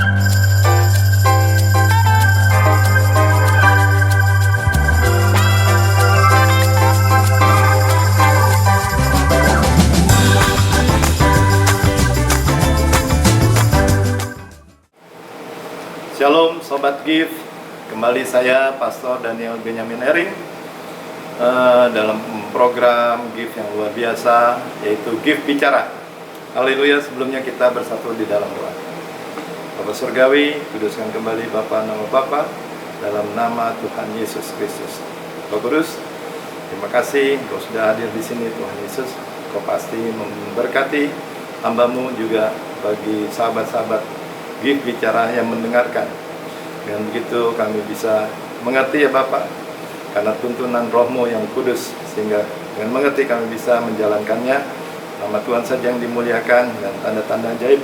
Shalom Sobat Gift, kembali saya Pastor Daniel Benyamin Ering dalam program Gift yang luar biasa, yaitu Gift Bicara. Haleluya, sebelumnya kita bersatu di dalam doa. Bapa Surgawi, kuduskan kembali Bapa nama Bapa dalam nama Tuhan Yesus Kristus. Roh Kudus, terima kasih Engkau sudah hadir di sini Tuhan Yesus. Engkau pasti memberkati hamba-Mu juga bagi sahabat-sahabat Gift Bicara yang mendengarkan. Dengan begitu kami bisa mengerti ya Bapak, karena tuntunan Roh-Mu yang kudus, sehingga dengan mengerti kami bisa menjalankannya. Nama Tuhan saja yang dimuliakan, dan tanda-tanda ajaib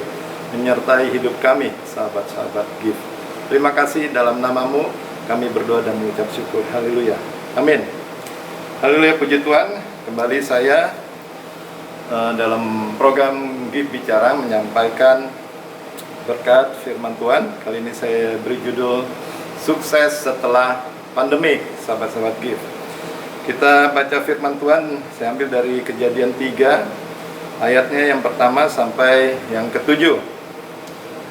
menyertai hidup kami, sahabat-sahabat Gift. Terima kasih, dalam nama-Mu kami berdoa dan mengucap syukur. Haleluya, amin. Haleluya, puji Tuhan. Kembali saya dalam program Gift Bicara menyampaikan berkat firman Tuhan. Kali ini saya beri judul Sukses Setelah Pandemi, sahabat-sahabat Gift. Kita baca firman Tuhan, saya ambil dari Kejadian 3, ayatnya yang pertama sampai yang ke-7.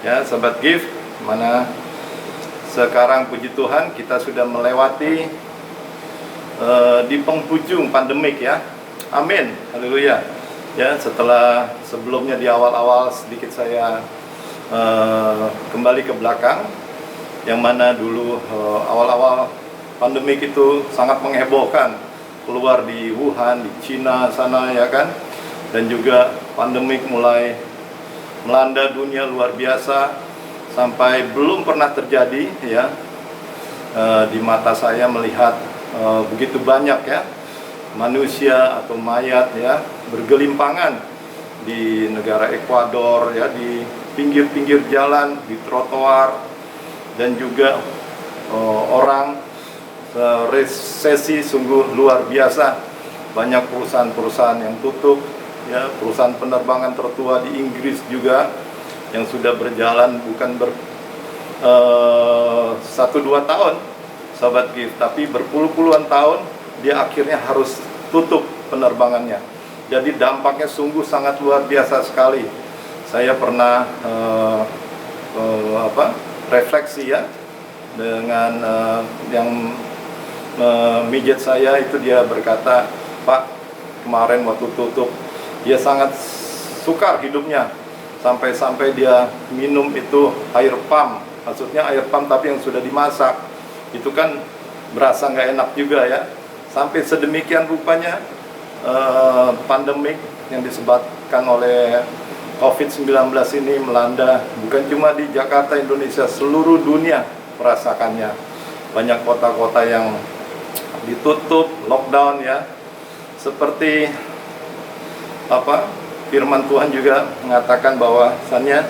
Ya, sahabat Gift, mana sekarang puji Tuhan kita sudah melewati di penghujung pandemik ya. Amin, haleluya. Ya, setelah sebelumnya di awal-awal sedikit saya kembali ke belakang, yang mana dulu awal-awal pandemik itu sangat menghebohkan, keluar di Wuhan, di Cina sana ya kan, dan juga pandemik mulai melanda dunia luar biasa sampai belum pernah terjadi ya. Di mata saya melihat begitu banyak ya manusia atau mayat ya bergelimpangan di negara Ekuador ya, di pinggir-pinggir jalan, di trotoar, dan juga orang resesi sungguh luar biasa. Banyak perusahaan-perusahaan yang tutup ya, perusahaan penerbangan tertua di Inggris juga yang sudah berjalan bukan 1-2 tahun sahabat Gift, tapi berpuluh-puluhan tahun dia akhirnya harus tutup penerbangannya. Jadi dampaknya sungguh sangat luar biasa sekali. Saya pernah refleksi ya dengan yang mijet saya itu, dia berkata, Pak, kemarin waktu tutup dia sangat sukar hidupnya, sampai dia minum itu air pump, maksudnya air pump tapi yang sudah dimasak, itu kan berasa nggak enak juga ya. Sampai sedemikian rupanya pandemik yang disebabkan oleh COVID-19 ini melanda bukan cuma di Jakarta, Indonesia, seluruh dunia merasakannya. Banyak kota-kota yang ditutup, lockdown ya. Seperti firman Tuhan juga mengatakan bahwasannya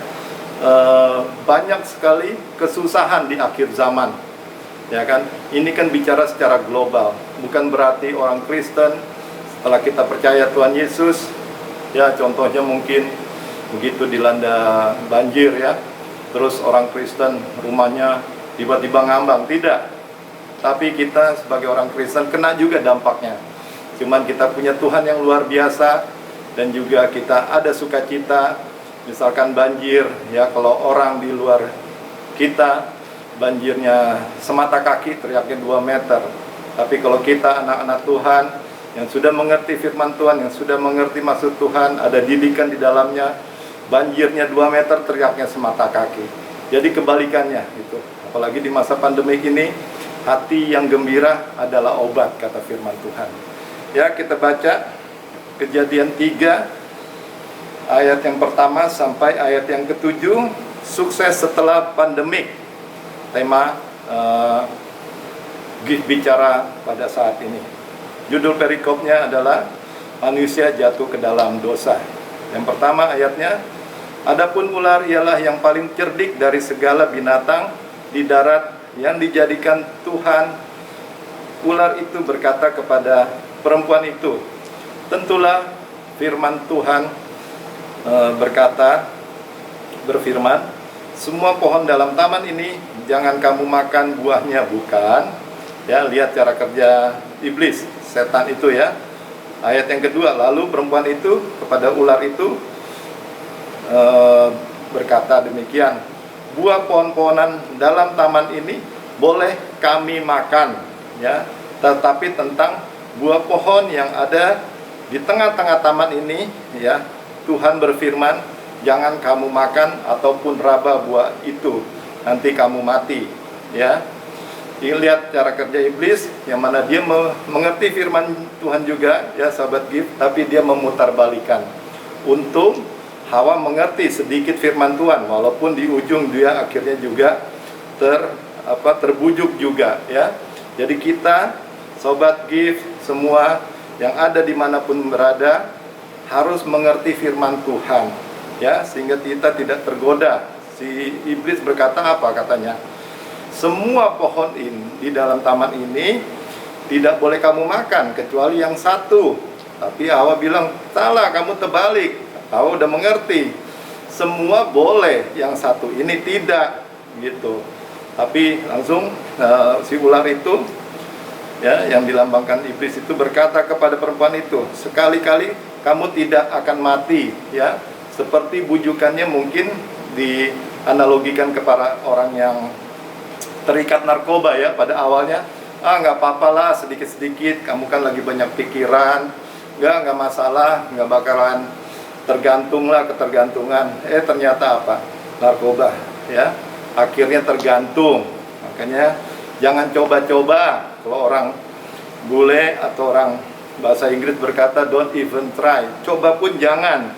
banyak sekali kesusahan di akhir zaman. Ya kan? Ini kan bicara secara global. Bukan berarti orang Kristen setelah kita percaya Tuhan Yesus, ya contohnya mungkin begitu dilanda banjir ya, terus orang Kristen rumahnya tiba-tiba ngambang, tidak. Tapi kita sebagai orang Kristen kena juga dampaknya. Cuman kita punya Tuhan yang luar biasa, dan juga kita ada sukacita. Misalkan banjir ya, kalau orang di luar kita banjirnya semata kaki teriaknya 2 meter. Tapi kalau kita anak-anak Tuhan yang sudah mengerti firman Tuhan, yang sudah mengerti maksud Tuhan, ada didikan di dalamnya, banjirnya 2 meter teriaknya semata kaki. Jadi kebalikannya gitu. Apalagi di masa pandemi ini, hati yang gembira adalah obat, kata firman Tuhan. Ya, kita baca Kejadian 3 ayat yang pertama sampai ayat yang ke-7, sukses setelah pandemik. Tema Gift Bicara pada saat ini. Judul perikopnya adalah manusia jatuh ke dalam dosa. Yang pertama ayatnya, adapun ular ialah yang paling cerdik dari segala binatang di darat yang dijadikan Tuhan. Ular itu berkata kepada perempuan itu, tentulah firman Tuhan berfirman, semua pohon dalam taman ini jangan kamu makan buahnya, bukan. Ya, lihat cara kerja iblis, setan itu ya. Ayat yang kedua, lalu perempuan itu kepada ular itu berkata demikian, buah pohon-pohonan dalam taman ini boleh kami makan, ya. Tetapi tentang buah pohon yang ada di tengah-tengah taman ini, ya, Tuhan berfirman, jangan kamu makan ataupun raba buah itu, nanti kamu mati, ya. Lihat cara kerja iblis, yang mana dia mengerti firman Tuhan juga, ya sahabat gift, tapi dia memutarbalikan. Untung Hawa mengerti sedikit firman Tuhan, walaupun di ujung dia akhirnya juga terbujuk juga, ya. Jadi kita, sobat gift, semua yang ada dimanapun berada, harus mengerti firman Tuhan, ya, sehingga kita tidak tergoda. Si iblis berkata apa katanya? Semua pohon ini di dalam taman ini tidak boleh kamu makan kecuali yang satu. Tapi Hawa bilang, salah, kamu terbalik. Hawa udah mengerti. Semua boleh, yang satu ini tidak, gitu. Tapi langsung si ular itu, ya, yang dilambangkan iblis itu berkata kepada perempuan itu, sekali-kali kamu tidak akan mati, ya. Seperti bujukannya mungkin dianalogikan kepada orang yang terikat narkoba, ya, pada awalnya, nggak apa-apa lah, sedikit-sedikit, kamu kan lagi banyak pikiran, nggak masalah, nggak bakalan tergantung lah, ketergantungan. Ternyata apa? Narkoba, ya, akhirnya tergantung. Makanya jangan coba-coba. Kalau orang bule atau orang bahasa Inggris berkata don't even try, coba pun jangan.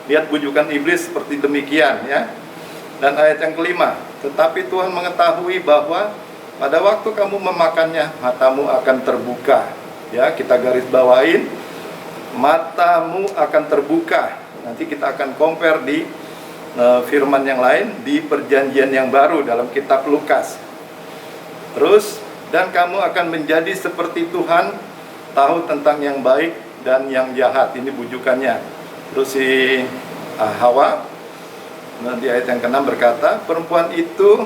Lihat bujukan iblis seperti demikian, ya. Dan ayat yang kelima, tetapi Tuhan mengetahui bahwa pada waktu kamu memakannya, matamu akan terbuka. Ya, kita garis bawain, matamu akan terbuka. Nanti kita akan compare di firman yang lain di perjanjian yang baru dalam kitab Lukas. Terus, dan kamu akan menjadi seperti Tuhan, tahu tentang yang baik dan yang jahat. Ini bujukannya. Terus si Hawa, di ayat yang ke-6 berkata, perempuan itu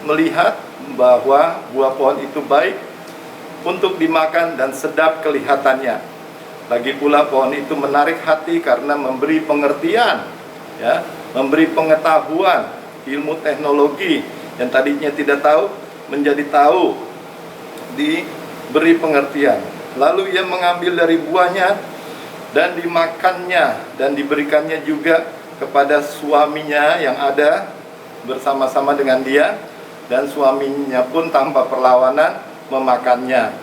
melihat bahwa buah pohon itu baik untuk dimakan dan sedap kelihatannya. Lagi pula pohon itu menarik hati karena memberi pengertian, ya, memberi pengetahuan, ilmu teknologi yang tadinya tidak tahu menjadi tahu, diberi pengertian. Lalu ia mengambil dari buahnya dan dimakannya dan diberikannya juga kepada suaminya yang ada bersama-sama dengan dia, dan suaminya pun tanpa perlawanan memakannya.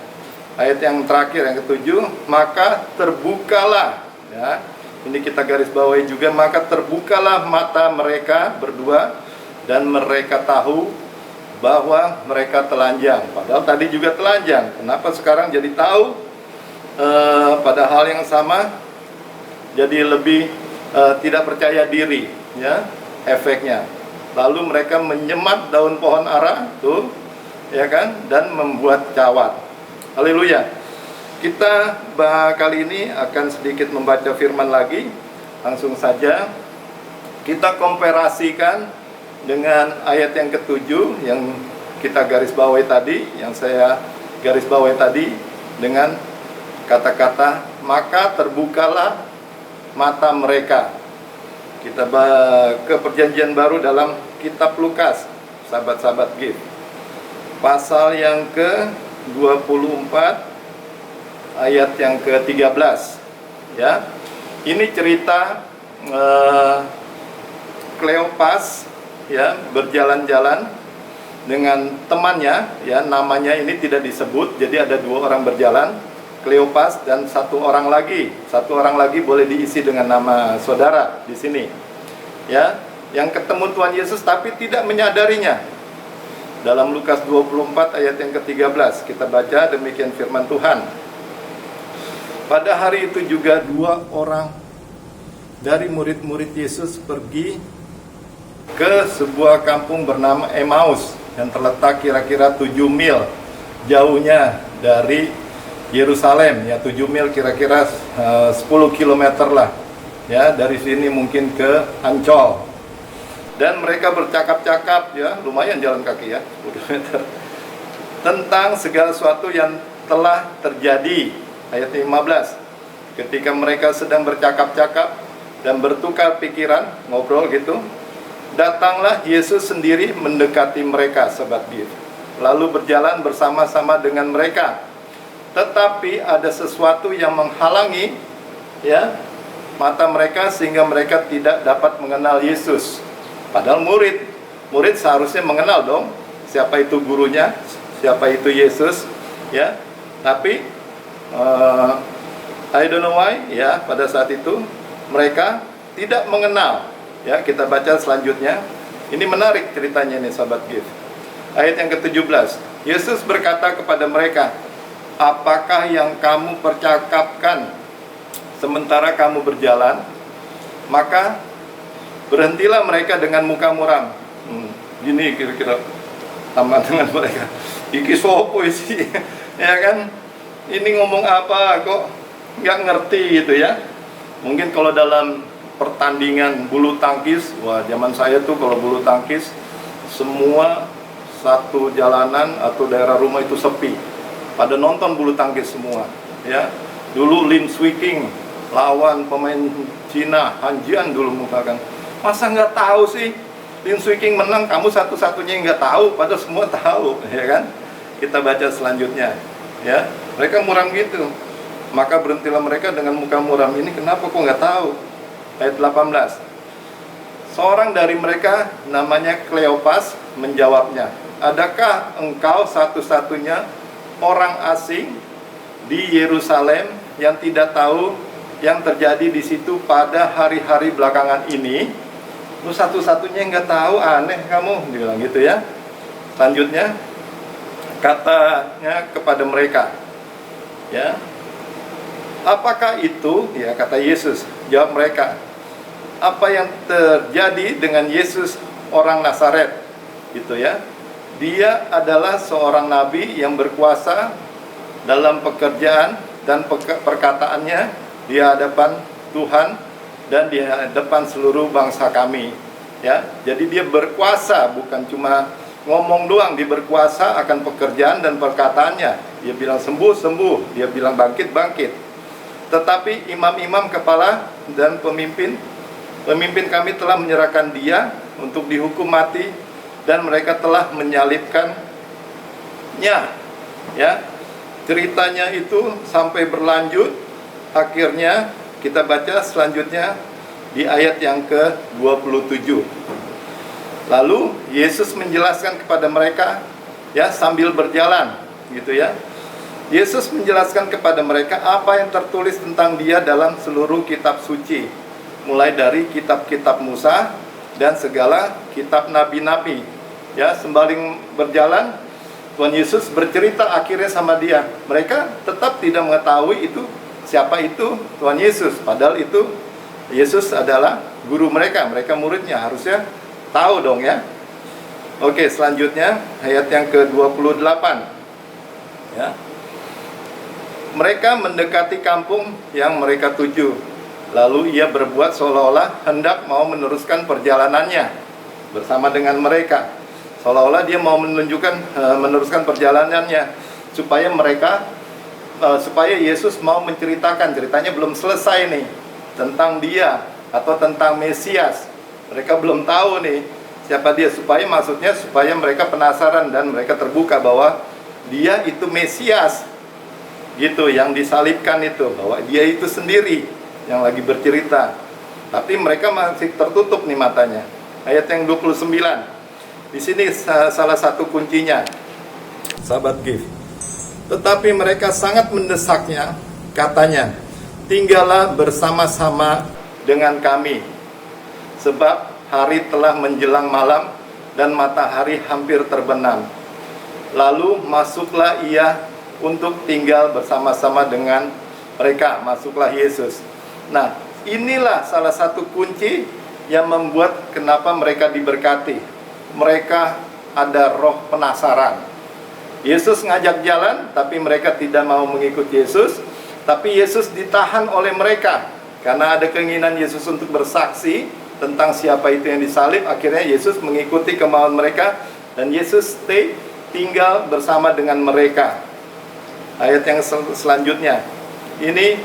Ayat yang terakhir, yang ke-7, maka terbukalah, ya, ini kita garis bawahi juga, maka terbukalah mata mereka berdua dan mereka tahu bahwa mereka telanjang. Padahal tadi juga telanjang, kenapa sekarang jadi tahu? Pada hal yang sama jadi lebih tidak percaya diri, ya, efeknya. Lalu mereka menyemat daun pohon ara, tuh, ya kan, dan membuat cawat. Haleluya. Kita kali ini akan sedikit membaca firman lagi. Langsung saja kita komparasikan dengan ayat yang ke-7 yang kita garis bawahi tadi, yang saya garis bawahi tadi, dengan kata-kata maka terbukalah mata mereka. Kita ke perjanjian baru dalam kitab Lukas, sahabat-sahabat gift, pasal yang ke-24 ayat yang ke-13, ya. Ini cerita Kleopas, ya, berjalan-jalan dengan temannya, ya, namanya ini tidak disebut, jadi ada dua orang berjalan, Kleopas dan satu orang lagi boleh diisi dengan nama saudara di sini, ya, yang ketemu Tuhan Yesus tapi tidak menyadarinya. Dalam Lukas 24 ayat yang ke-13 kita baca demikian firman Tuhan. Pada hari itu juga dua orang dari murid-murid Yesus pergi ke sebuah kampung bernama Emmaus yang terletak kira-kira 7 mil jauhnya dari Yerusalem, ya, 7 mil kira-kira 10 km lah, ya, dari sini mungkin ke Ancol. Dan mereka bercakap-cakap, ya lumayan jalan kaki ya, 10 meter, tentang segala sesuatu yang telah terjadi. Ayat 15, ketika mereka sedang bercakap-cakap dan bertukar pikiran, ngobrol gitu, datanglah Yesus sendiri mendekati mereka, Sobat Gift, lalu berjalan bersama-sama dengan mereka. Tetapi ada sesuatu yang menghalangi, ya, mata mereka sehingga mereka tidak dapat mengenal Yesus. Padahal murid seharusnya mengenal dong siapa itu gurunya, siapa itu Yesus, ya. Tapi I don't know why, ya, pada saat itu mereka tidak mengenal. Ya, kita baca selanjutnya. Ini menarik ceritanya nih, Sobat Gift. Ayat yang ke-17. Yesus berkata kepada mereka, apakah yang kamu percakapkan sementara kamu berjalan? Maka berhentilah mereka dengan muka muram. Gini kira-kira sama dengan mereka. Iki sopo sih, ya kan? Ini ngomong apa kok nggak ngerti gitu ya? Mungkin kalau dalam pertandingan bulu tangkis, wah zaman saya tuh kalau bulu tangkis semua satu jalanan atau daerah rumah itu sepi, pada nonton bulu tangkis semua, ya. Dulu Lin Swiking lawan pemain Cina, Han Jian dulu mukakan. Masa nggak tahu sih Lin Swiking menang, kamu satu-satunya yang nggak tahu, padahal semua tahu, ya kan? Kita baca selanjutnya, ya. Mereka muram gitu. Maka berhentilah mereka dengan muka muram. Ini kenapa kok nggak tahu? Ayat 18. Seorang dari mereka namanya Kleopas menjawabnya, adakah engkau satu-satunya orang asing di Yerusalem yang tidak tahu yang terjadi di situ pada hari-hari belakangan ini? Lu satu-satunya yang nggak tahu, aneh kamu, dibilang gitu ya. Selanjutnya katanya kepada mereka, ya, apakah itu? Ya, kata Yesus, jawab mereka, apa yang terjadi dengan Yesus orang Nazaret, gitu ya. Dia adalah seorang nabi yang berkuasa dalam pekerjaan dan perkataannya di hadapan Tuhan dan di hadapan seluruh bangsa kami, ya. Jadi dia berkuasa, bukan cuma ngomong doang, dia berkuasa akan pekerjaan dan perkataannya. Dia bilang sembuh, sembuh, dia bilang bangkit, bangkit. Tetapi imam-imam kepala dan pemimpin kami telah menyerahkan dia untuk dihukum mati dan mereka telah menyalibkannya, ya. Ceritanya itu sampai berlanjut. Akhirnya kita baca selanjutnya di ayat yang ke-27. Lalu Yesus menjelaskan kepada mereka, ya, sambil berjalan gitu ya. Yesus menjelaskan kepada mereka apa yang tertulis tentang dia dalam seluruh kitab suci, mulai dari kitab-kitab Musa dan segala kitab nabi-nabi. Ya, sembari berjalan Tuhan Yesus bercerita akhirnya sama dia. Mereka tetap tidak mengetahui itu siapa itu Tuhan Yesus, padahal itu Yesus adalah guru mereka, mereka muridnya, harusnya tahu dong ya. Oke, selanjutnya ayat yang ke-28. Ya. Mereka mendekati kampung yang mereka tuju. Lalu ia berbuat seolah-olah hendak mau meneruskan perjalanannya bersama dengan mereka. Seolah-olah dia mau menunjukkan meneruskan perjalanannya supaya supaya Yesus mau menceritakan, ceritanya belum selesai nih, tentang dia atau tentang Mesias. Mereka belum tahu nih siapa dia, supaya mereka penasaran dan mereka terbuka bahwa dia itu Mesias, gitu, yang disalibkan itu, bahwa dia itu sendiri yang lagi bercerita. Tapi mereka masih tertutup nih matanya. Ayat yang 29. Di sini salah satu kuncinya, sahabat Gift. Tetapi mereka sangat mendesaknya, katanya, tinggallah bersama-sama dengan kami, sebab hari telah menjelang malam dan matahari hampir terbenam. Lalu masuklah ia untuk tinggal bersama-sama dengan mereka. Masuklah Yesus. Nah, inilah salah satu kunci yang membuat kenapa mereka diberkati. Mereka ada roh penasaran. Yesus ngajak jalan, tapi mereka tidak mau mengikut Yesus. Tapi Yesus ditahan oleh mereka karena ada keinginan Yesus untuk bersaksi tentang siapa itu yang disalib. Akhirnya Yesus mengikuti kemauan mereka, dan Yesus tinggal bersama dengan mereka. Ayat yang selanjutnya, ini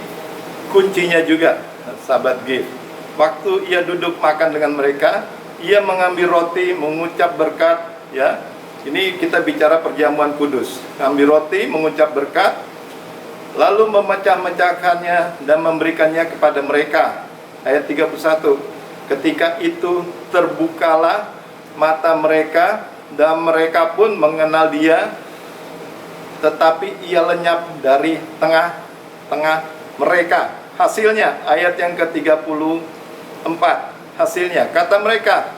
kuncinya juga, sahabat GIF. Waktu ia duduk makan dengan mereka, ia mengambil roti, mengucap berkat, ya. Ini kita bicara perjamuan kudus. Ambil roti, mengucap berkat, lalu memecah-mecahkannya dan memberikannya kepada mereka. Ayat 31. Ketika itu terbukalah mata mereka, dan mereka pun mengenal dia, tetapi ia lenyap dari tengah-tengah mereka. Hasilnya, ayat yang ke-34. Hasilnya, kata mereka,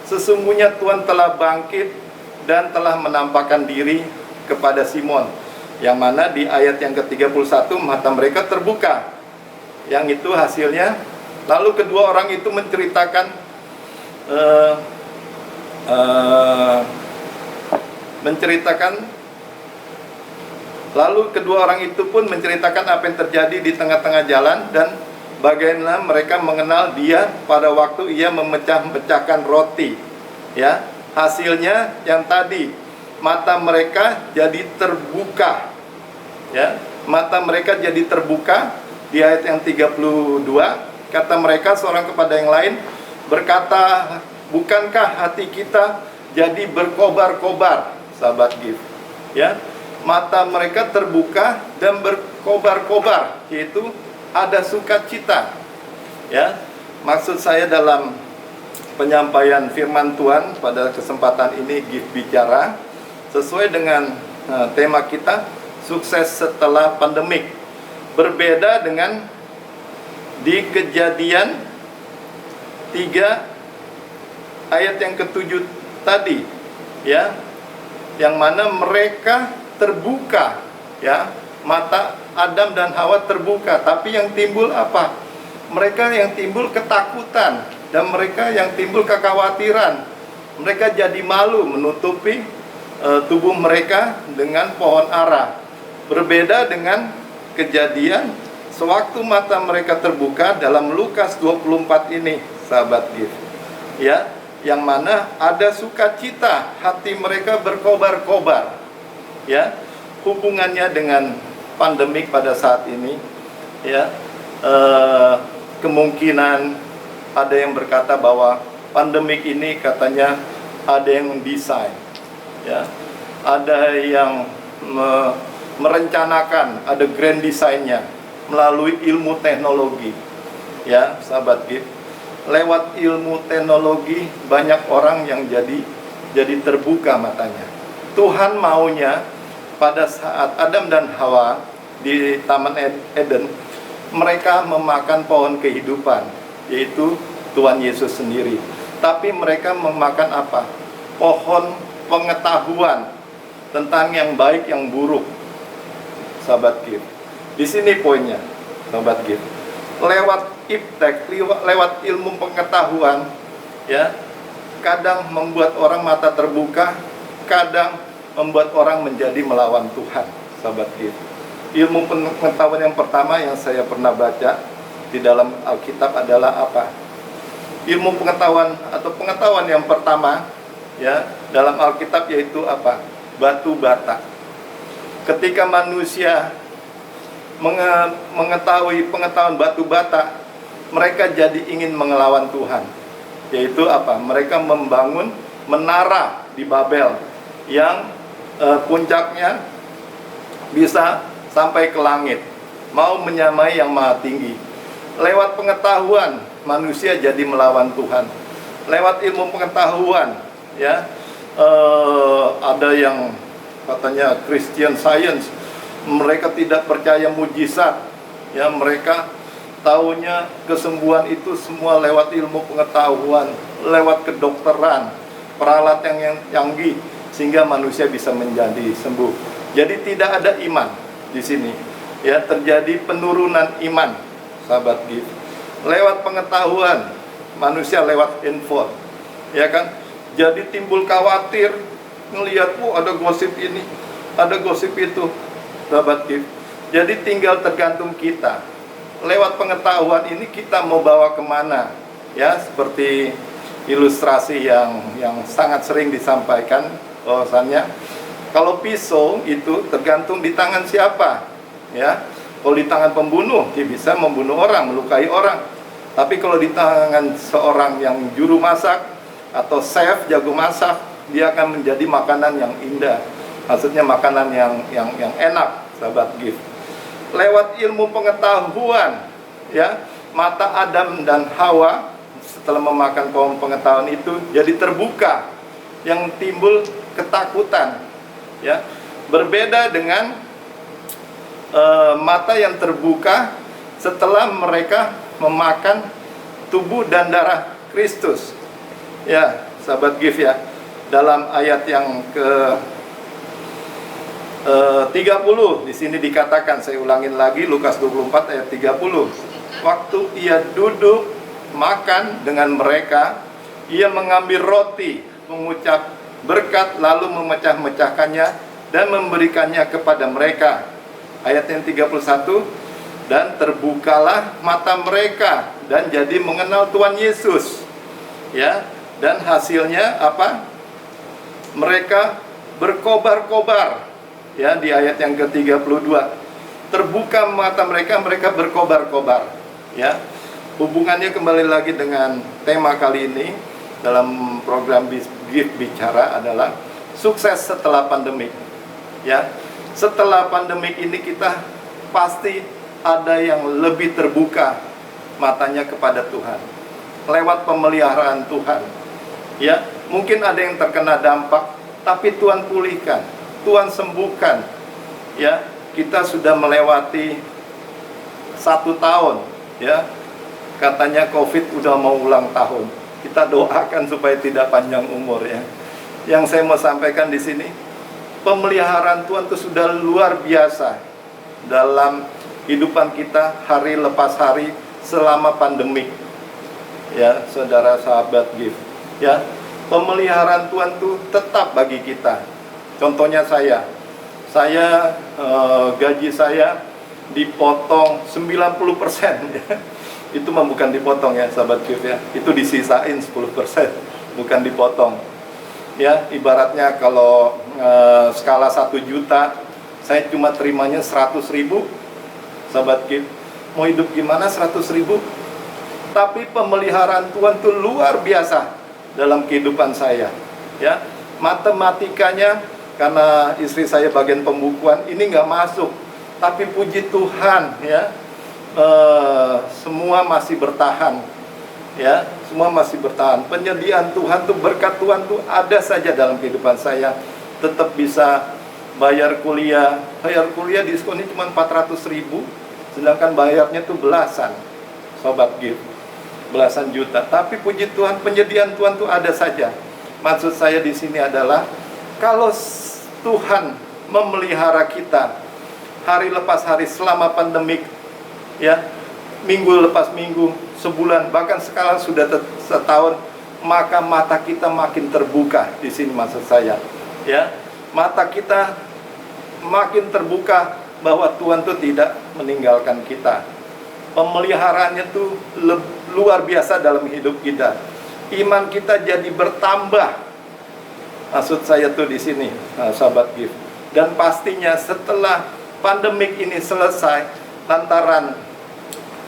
sesungguhnya Tuhan telah bangkit dan telah menampakkan diri kepada Simon. Yang mana di ayat yang ke-31 mata mereka terbuka. Yang itu hasilnya, lalu kedua orang itu menceritakan lalu kedua orang itu pun menceritakan apa yang terjadi di tengah-tengah jalan, dan bagaimana mereka mengenal dia pada waktu ia memecah-mecahkan roti. Ya, hasilnya yang tadi, mata mereka jadi terbuka. Ya, mata mereka jadi terbuka. Di ayat yang 32, kata mereka seorang kepada yang lain, berkata, bukankah hati kita jadi berkobar-kobar, sahabat GIF? Ya, mata mereka terbuka dan berkobar-kobar, yaitu ada sukacita. Ya, maksud saya dalam penyampaian firman Tuhan pada kesempatan ini, GIF bicara sesuai dengan tema kita, sukses setelah pandemik. Berbeda dengan di Kejadian 3 ayat yang ke-7 tadi, ya, yang mana mereka terbuka, ya, mata Adam dan Hawa terbuka, tapi yang timbul apa? Mereka yang timbul ketakutan, dan mereka yang timbul kekhawatiran. Mereka jadi malu menutupi tubuh mereka dengan pohon ara. Berbeda dengan Kejadian, sewaktu mata mereka terbuka dalam Lukas 24 ini, sahabat GIF, ya, yang mana ada sukacita, hati mereka berkobar-kobar. Ya, hubungannya dengan pandemik pada saat ini, ya, kemungkinan ada yang berkata bahwa pandemik ini katanya ada yang mendesain, ya, ada yang merencanakan, ada grand design-nya melalui ilmu teknologi. Ya, sahabat GIF, lewat ilmu teknologi banyak orang yang jadi terbuka matanya. Tuhan maunya pada saat Adam dan Hawa di Taman Eden, mereka memakan pohon kehidupan, yaitu Tuhan Yesus sendiri. Tapi mereka memakan apa? Pohon pengetahuan tentang yang baik, yang buruk. Sahabat GIF, di sini poinnya, sahabat GIF. Lewat iptek, lewat ilmu pengetahuan, ya, kadang membuat orang mata terbuka, kadang membuat orang menjadi melawan Tuhan, sahabat GIF. Ilmu pengetahuan yang pertama yang saya pernah baca di dalam Alkitab adalah apa? Ilmu pengetahuan atau pengetahuan yang pertama, ya, dalam Alkitab yaitu apa? Batu bata. Ketika manusia mengetahui pengetahuan batu bata, mereka jadi ingin mengelawan Tuhan. Yaitu apa? Mereka membangun menara di Babel yang puncaknya bisa sampai ke langit, mau menyamai yang maha tinggi. Lewat pengetahuan, manusia jadi melawan Tuhan. Lewat ilmu pengetahuan, ya, ada yang katanya Christian Science, mereka tidak percaya mujizat, ya, mereka taunya kesembuhan itu semua lewat ilmu pengetahuan, lewat kedokteran, peralatan yang canggih, sehingga manusia bisa menjadi sembuh. Jadi tidak ada iman di sini, ya, terjadi penurunan iman, sahabat GIF. Lewat pengetahuan, manusia lewat handphone, ya kan, jadi timbul khawatir, ngelihat, ada gosip ini, ada gosip itu, sahabat GIF. Jadi tinggal tergantung kita. Lewat pengetahuan ini kita mau bawa kemana? Ya, seperti ilustrasi yang sangat sering disampaikan bahwasannya kalau pisau itu tergantung di tangan siapa, ya. Kalau di tangan pembunuh, dia bisa membunuh orang, melukai orang. Tapi kalau di tangan seorang yang juru masak atau chef jago masak, dia akan menjadi makanan yang indah. Maksudnya makanan yang enak, sahabat gift. Lewat ilmu pengetahuan, ya, mata Adam dan Hawa setelah memakan pohon pengetahuan itu jadi terbuka, yang timbul ketakutan, ya. Berbeda dengan mata yang terbuka setelah mereka memakan tubuh dan darah Kristus. Ya, sahabat gift ya. Dalam ayat yang ke 30 di sini dikatakan, saya ulangin lagi, Lukas 24 ayat 30. Waktu ia duduk makan dengan mereka, ia mengambil roti, mengucap berkat, lalu memecah-mecahkannya dan memberikannya kepada mereka. Ayat yang 31, dan terbukalah mata mereka dan jadi mengenal Tuhan Yesus. Ya, dan hasilnya apa? Mereka berkobar-kobar. Ya, di ayat yang ke-32. Terbuka mata mereka, mereka berkobar-kobar. Ya. Hubungannya kembali lagi dengan tema kali ini dalam program Gift Bicara adalah sukses setelah pandemik. Ya. Setelah pandemik ini kita pasti ada yang lebih terbuka matanya kepada Tuhan lewat pemeliharaan Tuhan. Ya, mungkin ada yang terkena dampak, tapi Tuhan pulihkan, Tuhan sembuhkan. Ya, kita sudah melewati 1 tahun. Ya, katanya COVID udah mau ulang tahun. Kita doakan supaya tidak panjang umur ya. Yang saya mau sampaikan di sini, pemeliharaan Tuhan itu sudah luar biasa dalam kehidupan kita hari lepas hari selama pandemik. Ya, saudara sahabat gift. Ya, pemeliharaan Tuhan itu tetap bagi kita. Contohnya saya gaji saya dipotong 90%. Ya. Itu mah bukan dipotong ya, sahabat gift ya. Itu disisain 10%, bukan dipotong. Ya, ibaratnya kalau skala 1 juta, saya cuma terimanya 100.000. Sahabat gift, mau hidup gimana 100.000? Tapi pemeliharaan Tuhan itu luar biasa dalam kehidupan saya. Ya, matematikanya, karena istri saya bagian pembukuan, ini nggak masuk. Tapi puji Tuhan ya, semua masih bertahan. Ya, semua masih bertahan. Penyediaan Tuhan tuh, berkat Tuhan tuh ada saja dalam kehidupan saya. Tetap bisa bayar kuliah diskonnya cuma 400.000, sedangkan bayarnya tuh belasan, sobat gift, belasan juta. Tapi puji Tuhan, penyediaan Tuhan tuh ada saja. Maksud saya di sini adalah kalau Tuhan memelihara kita hari lepas hari selama pandemik, ya, minggu lepas minggu, sebulan, bahkan sekarang sudah setahun, maka mata kita makin terbuka. Di sini maksud saya, ya, mata kita makin terbuka bahwa Tuhan itu tidak meninggalkan kita. Pemeliharaannya itu luar biasa dalam hidup kita. Iman kita jadi bertambah. Maksud saya tuh di sini, sahabat gift. Dan pastinya setelah pandemik ini selesai, lantaran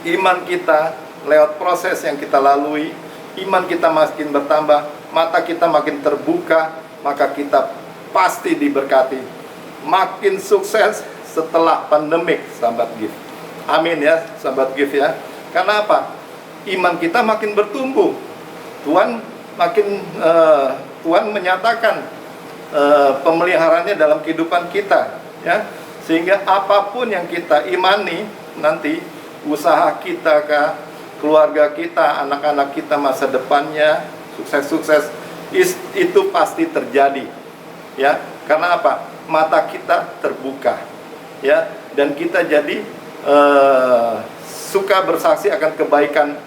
iman kita lewat proses yang kita lalui, iman kita makin bertambah, mata kita makin terbuka, maka kita pasti diberkati, makin sukses setelah pandemik, sahabat gift. Amin ya, sahabat gift ya. Karena apa? Iman kita makin bertumbuh. Tuhan menyatakan pemeliharaannya dalam kehidupan kita, ya. Sehingga apapun yang kita imani nanti, usaha kita, keluarga kita, anak-anak kita, masa depannya sukses itu pasti terjadi, ya. Karena apa? Mata kita terbuka, ya, dan kita jadi suka bersaksi akan kebaikan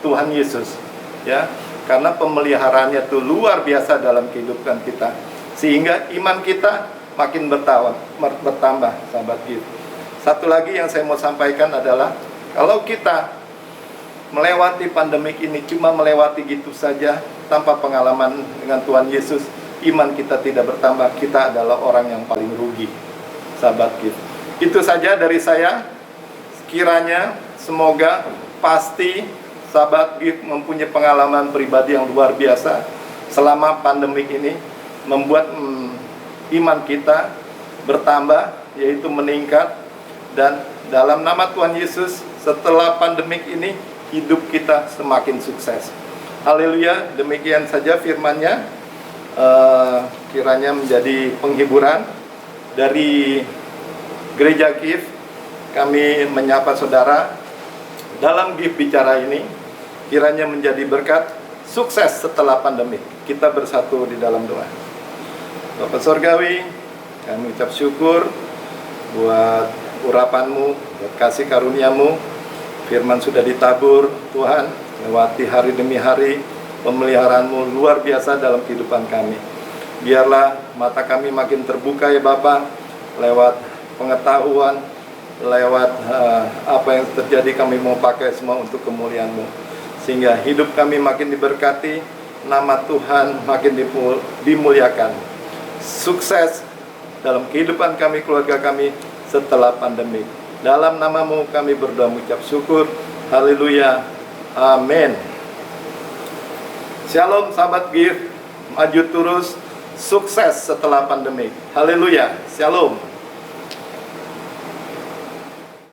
Tuhan Yesus, ya. Karena pemeliharaannya itu luar biasa dalam kehidupan kita, sehingga iman kita makin bertambah, sahabat gift. Satu lagi yang saya mau sampaikan adalah, kalau kita melewati pandemik ini cuma melewati gitu saja tanpa pengalaman dengan Tuhan Yesus, iman kita tidak bertambah, kita adalah orang yang paling rugi, sahabat gift. Itu saja dari saya. Kiranya, semoga, pasti sahabat gift mempunyai pengalaman pribadi yang luar biasa selama pandemik ini, membuat iman kita bertambah, yaitu meningkat. Dan dalam nama Tuhan Yesus, setelah pandemik ini, hidup kita semakin sukses. Haleluya. Demikian saja firman-Nya. Kiranya menjadi penghiburan dari Gereja Gift. Kami menyapa saudara dalam Gift Bicara ini. Kiranya menjadi berkat, sukses setelah pandemik. Kita bersatu di dalam doa. Bapa Sorgawi, kami ucap syukur buat urapan-Mu, buat kasih karunia-Mu. Firman sudah ditabur, Tuhan, lewati hari demi hari, pemeliharaan-Mu luar biasa dalam kehidupan kami. Biarlah mata kami makin terbuka ya Bapa, lewat pengetahuan, lewat apa yang terjadi kami mau pakai semua untuk kemuliaan-Mu. Sehingga hidup kami makin diberkati, nama Tuhan makin dimuliakan. Sukses dalam kehidupan kami, keluarga kami setelah pandemi. Dalam nama-Mu kami berdoa mengucap syukur. Haleluya. Amin. Shalom sahabat gift. Maju terus, sukses setelah pandemi. Haleluya. Shalom.